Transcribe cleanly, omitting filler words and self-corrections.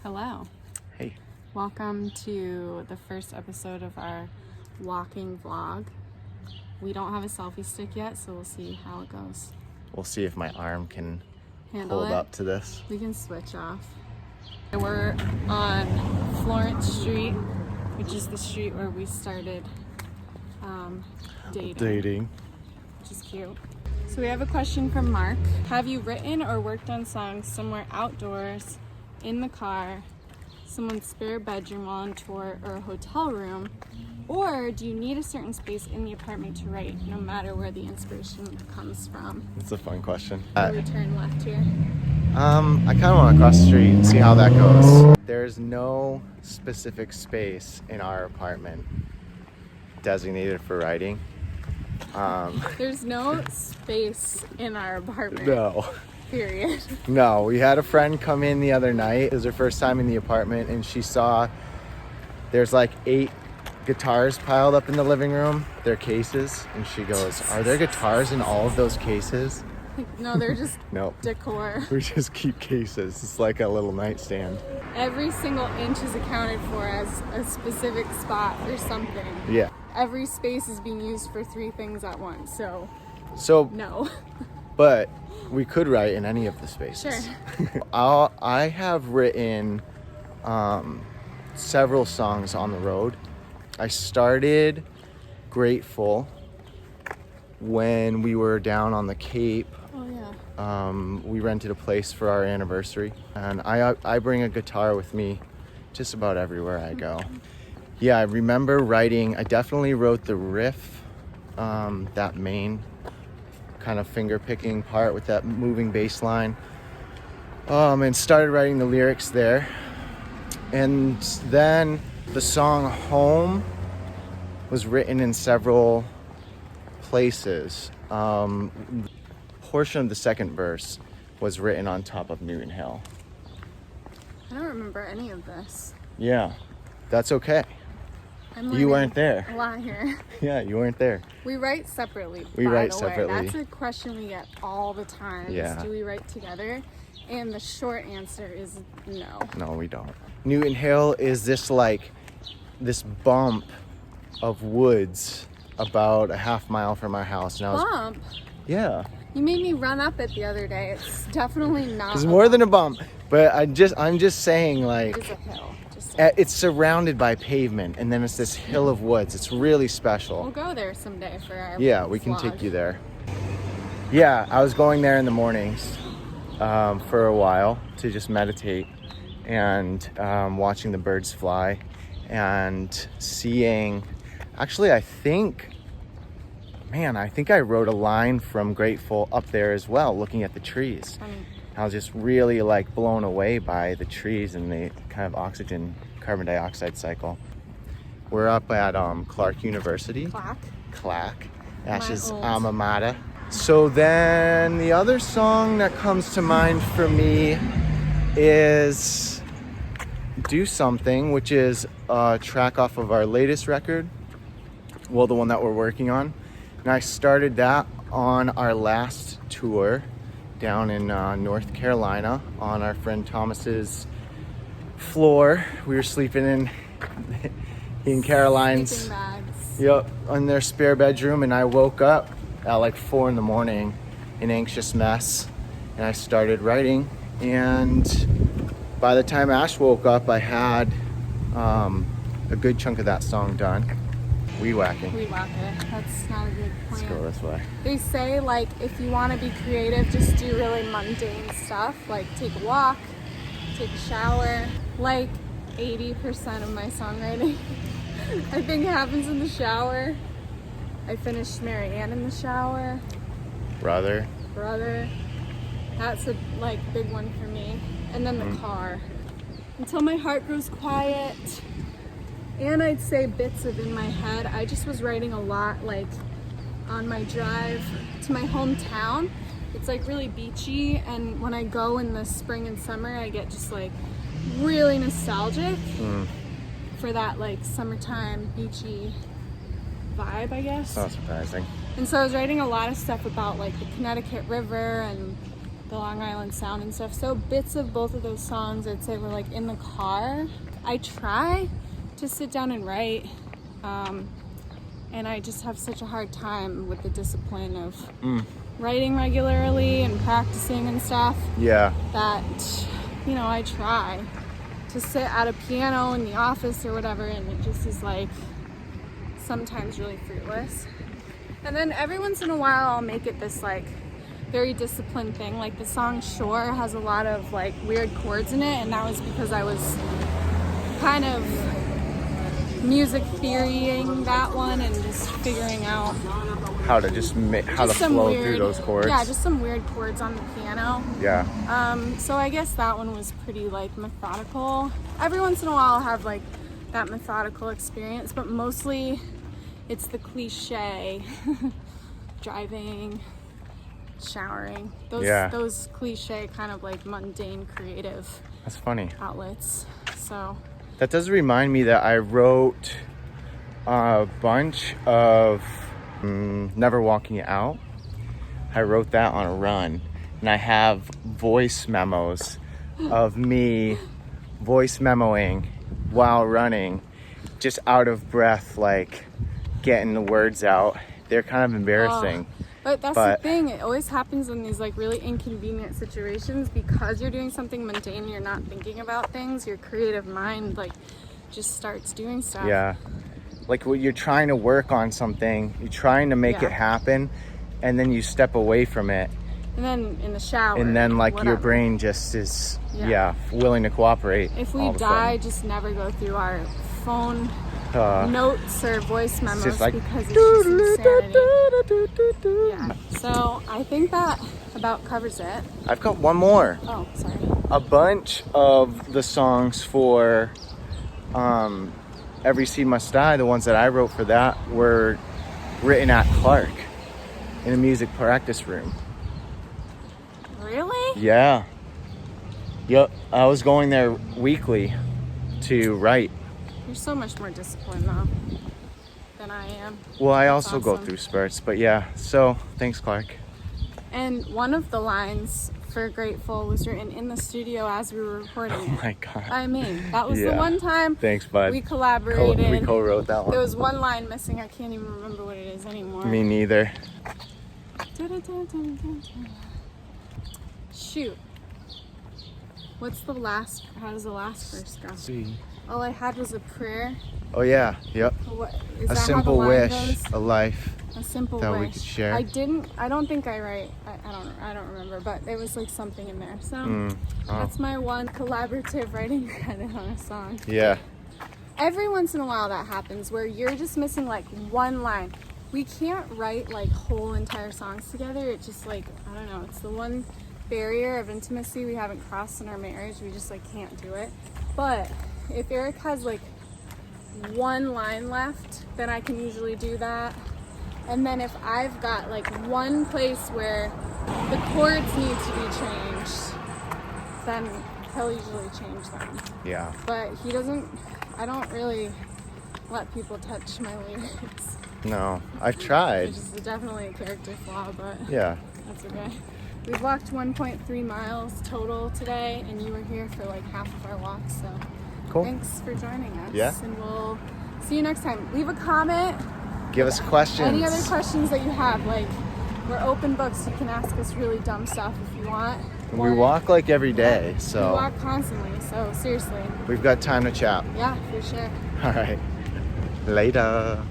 Hello. Hey. Welcome to the first episode of our walking vlog. We don't have a selfie stick yet, so we'll see how it goes. We'll see if my arm can Handle hold it. up to this. We can switch off. We're on Florence Street, which is the street where we started dating, which is cute. So we have a question from Mark. Have you written or worked on songs somewhere outdoors, in the car, someone's spare bedroom while on tour, or a hotel room? Or do you need a certain space in the apartment to write, no matter where the inspiration comes from? It's a fun question. We turn left here. I kind of want to cross the street and see how that goes. There's no specific space in our apartment designated for writing. There's no space in our apartment. No. Period. No, we had a friend come in the other night. It was her first time in the apartment, and she saw there's like 8 guitars piled up in the living room. They're cases, and she goes, "Are there guitars in all of those cases?" No, they're just Nope. decor. We just keep cases. It's like a little nightstand. Every single inch is accounted for as a specific spot for something. Yeah. Every space is being used for 3 things at once, so no. But we could write in any of the spaces. Sure. I have written several songs on the road. I started Grateful when we were down on the Cape. Oh yeah. We rented a place for our anniversary, and I bring a guitar with me just about everywhere I go. Yeah, I remember writing. I definitely wrote the riff, that main kind of finger picking part with that moving bass line, and started writing the lyrics there. And then the song Home was written in several places. Portion of the second verse was written on top of Newton Hill. I don't remember any of this. Yeah, that's okay. I'm You weren't there. A lot here. Yeah, you weren't there. We write separately. We by write the separately. Way. That's a question we get all the time. Yeah. Is, do we write together? And the short answer is no. No, we don't. Newton Hill is this bump of woods about a half mile from our house. And Bump? Yeah. You made me run up it the other day. It's definitely not. It's more than a bump, but I'm just saying, like, It is a hill. it's surrounded by pavement, and then it's this hill of woods. It's really special. We'll go there someday for our Yeah, we can vlog. take you there. Yeah, I was going there in the mornings for a while to just meditate and watching the birds fly and seeing. Actually, I think I wrote a line from Grateful up there as well, looking at the trees. I was just really blown away by the trees and the kind of oxygen carbon dioxide cycle. We're up at Clark University. Clack. Ash's alma mater. So then the other song that comes to mind for me is Do Something, which is a track off of our latest record. Well, the one that we're working on. And I started that on our last tour down in North Carolina on our friend Thomas's floor. We were sleeping in Caroline's, in their spare bedroom, and I woke up at 4 a.m, an anxious mess, and I started writing. And by the time Ash woke up, I had a good chunk of that song done. Weed whacking. That's not a good point. Let's go this way. They say, if you want to be creative, just do really mundane stuff. Take a walk, take a shower. 80% of my songwriting, I think, happens in the shower. I finished Mary Ann in the shower. Brother. That's a big one for me. And then the car. Until my heart grows quiet. And I'd say bits of In My Head. I just was writing a lot on my drive to my hometown. It's really beachy, and when I go in the spring and summer, I get just really nostalgic for that summertime beachy vibe, I guess. Not surprising. And so I was writing a lot of stuff about the Connecticut River and the Long Island Sound and stuff. So bits of both of those songs, I'd say, were like in the car. I try to sit down and write, and I just have such a hard time with the discipline of writing regularly and practicing and stuff. Yeah. That, you know, I try to sit at a piano in the office or whatever, and it just is like sometimes really fruitless. And then every once in a while I'll make it this like very disciplined thing. Like the song Shore has a lot of like weird chords in it, and that was because I was kind of music theorying that one and just figuring out how to flow through those chords. Yeah, just some weird chords on the piano. Yeah. So I guess that one was pretty like methodical. Every once in a while I'll have like that methodical experience, but mostly it's the cliche driving, showering, those cliche kind of like mundane creative That's funny. outlets. So that does remind me that I wrote a bunch of Never Walking Out. I wrote that on a run, and I have voice memos of me voice memoing while running, just out of breath, like getting the words out. They're kind of embarrassing. But that's the thing, it always happens in these like really inconvenient situations because you're doing something mundane, you're not thinking about things, your creative mind like just starts doing stuff. Yeah. Like when you're trying to work on something, you're trying to make it happen, and then you step away from it. And then in the shower. And then like your brain just is willing to cooperate. If we die, just never go through our phone notes or voice memos just like, because it's just insanity. Yeah. So I think that about covers it. I've got one more. Oh, sorry. A bunch of the songs for Every Seed Must Die, the ones that I wrote for that, were written at Clark in a music practice room. Really? Yeah. Yep. I was going there weekly to write. You're so much more disciplined though than I am. Well, I That's also go awesome. through spurts, but yeah. So thanks, Clark. And one of the lines for Grateful was written in the studio as we were recording it. Oh my God. I mean, that was the one time Thanks, bud. we collaborated. We co-wrote that one. There was one line missing. I can't even remember what it is anymore. Me neither. Shoot. How does the last verse go? See. All I had was a prayer. Oh yeah. Yep. What, is A that simple how the line wish, goes? a life A simple that wish. we could share. I don't think I write. I don't remember, but there was like something in there. So that's my one collaborative writing credit on a song. Yeah. Every once in a while that happens where you're just missing like one line. We can't write like whole entire songs together. It's just like, I don't know, it's the one barrier of intimacy we haven't crossed in our marriage. We just like can't do it. But if Eric has like one line left, then I can usually do that. And then if I've got like one place where the chords need to be changed, then he'll usually change them. Yeah. But I don't really let people touch my lyrics. No, I've tried. Which is definitely a character flaw, but Yeah. that's okay. We've walked 1.3 miles total today, and you were here for like half of our walk, so Cool. thanks for joining us. Yeah. And we'll see you next time. Leave a comment. Give us questions. Any other questions that you have, like, we're open books. You can ask us really dumb stuff if you want. We walk like every day, so We walk constantly, so seriously. we've got time to chat. Yeah, for sure. All right. Later.